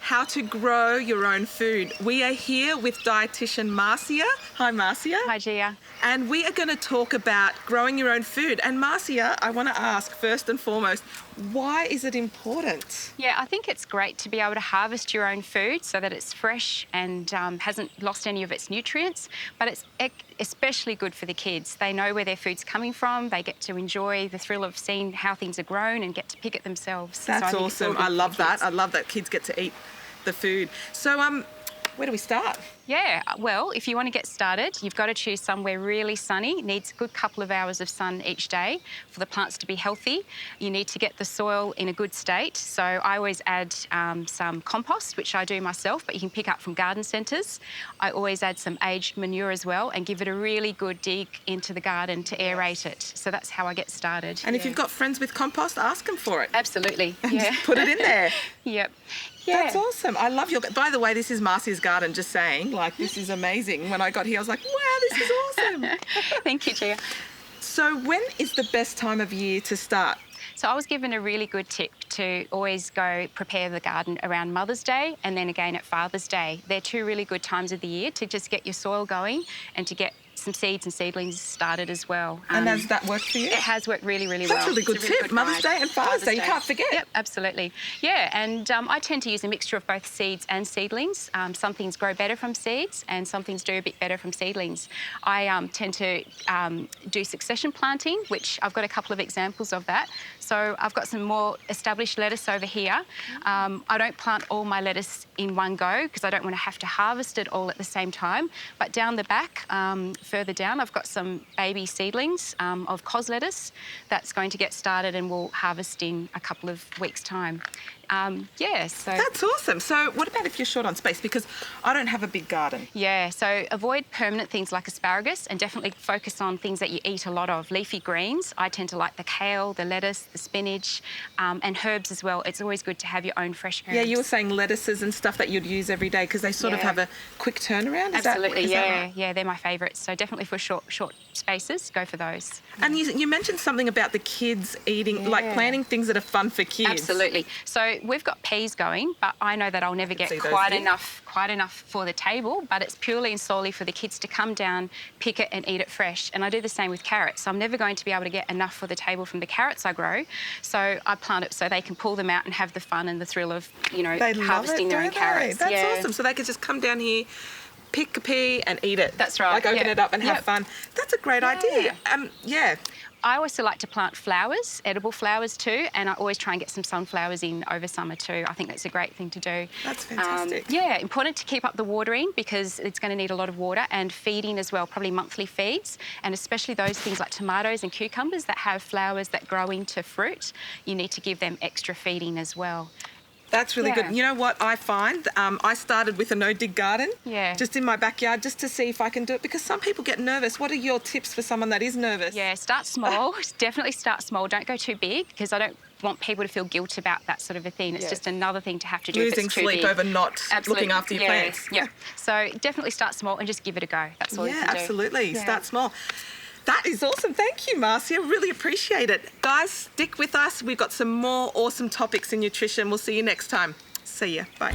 how to grow your own food. We are here with dietitian Marcia. Hi, Marcia. Hi, Gia. And we are going to talk about growing your own food. And Marcia, I want to ask first and foremost, why is it important? Yeah, I think it's great to be able to harvest your own food so that it's fresh and hasn't lost any of its nutrients, but it's especially good for the kids. They know where their food's coming from. They get to enjoy the thrill of seeing how things are grown and get to pick it themselves. That's awesome. I love that. I love that kids get to eat the food. So, where do we start? Yeah, well, if you want to get started, you've got to choose somewhere really sunny. It needs a good couple of hours of sun each day for the plants to be healthy. You need to get the soil in a good state. So I always add some compost, which I do myself, but you can pick up from garden centres. I always add some aged manure as well and give it a really good dig into the garden to aerate it. So that's how I get started. And if you've got friends with compost, ask them for it. Absolutely, and yeah. just put it in there. Yep. Yeah. That's awesome. I love your... By the way, this is Marcia's garden, just saying. Like, this is amazing. When I got here, I was like, wow, this is awesome. Thank you, Gia. So when is the best time of year to start? So I was given a really good tip to always go prepare the garden around Mother's Day and then again at Father's Day. They're two really good times of the year to just get your soil going and to get some seeds and seedlings started as well. And has that worked for you? It has worked really, really well. That's a really good tip. Mother's Day and Father's Day, you can't forget. Yep, absolutely. Yeah, and I tend to use a mixture of both seeds and seedlings. Some things grow better from seeds and some things do a bit better from seedlings. I tend to do succession planting, which I've got a couple of examples of that. So I've got some more established lettuce over here. I don't plant all my lettuce in one go because I don't want to have to harvest it all at the same time. But down the back, further down, I've got some baby seedlings of cos lettuce that's going to get started and we'll harvest in a couple of weeks' time. Yeah, so... That's awesome. So what about if you're short on space? Because I don't have a big garden. Yeah, so avoid permanent things like asparagus and definitely focus on things that you eat a lot of. Leafy greens, I tend to like the kale, the lettuce, the spinach, and herbs as well. It's always good to have your own fresh herbs. Yeah, you were saying lettuces and stuff that you'd use every day because they sort of have a quick turnaround. Absolutely, is that right? Yeah, they're my favourites. So definitely for short spaces, go for those. And you mentioned something about the kids eating, like planting things that are fun for kids. Absolutely. So we've got peas going, but I know that I'll never get quite enough for the table, but it's purely and solely for the kids to come down, pick it and eat it fresh. And I do the same with carrots. I'm never going to be able to get enough for the table from the carrots I grow. So I plant it so they can pull them out and have the fun and the thrill of, harvesting their own carrots. That's awesome. So they can just come down here, pick a pea and eat it. That's right. Like open it up and have fun. That's a great idea. I also like to plant flowers, edible flowers too, and I always try and get some sunflowers in over summer too. I think that's a great thing to do. That's fantastic. Yeah, important to keep up the watering because it's going to need a lot of water, and feeding as well, probably monthly feeds, and especially those things like tomatoes and cucumbers that have flowers that grow into fruit, you need to give them extra feeding as well. That's really good. You know what I find? I started with a no-dig garden, just in my backyard, just to see if I can do it, because some people get nervous. What are your tips for someone that is nervous? Yeah, start small. Definitely start small. Don't go too big, because I don't want people to feel guilt about that sort of a thing. It's just another thing to have to do. Losing sleep over not looking after your plants. Yeah. So definitely start small and just give it a go. That's all you can do. Absolutely. Start small. That is awesome. Thank you, Marcia. Really appreciate it. Guys, stick with us. We've got some more awesome topics in nutrition. We'll see you next time. See ya. Bye.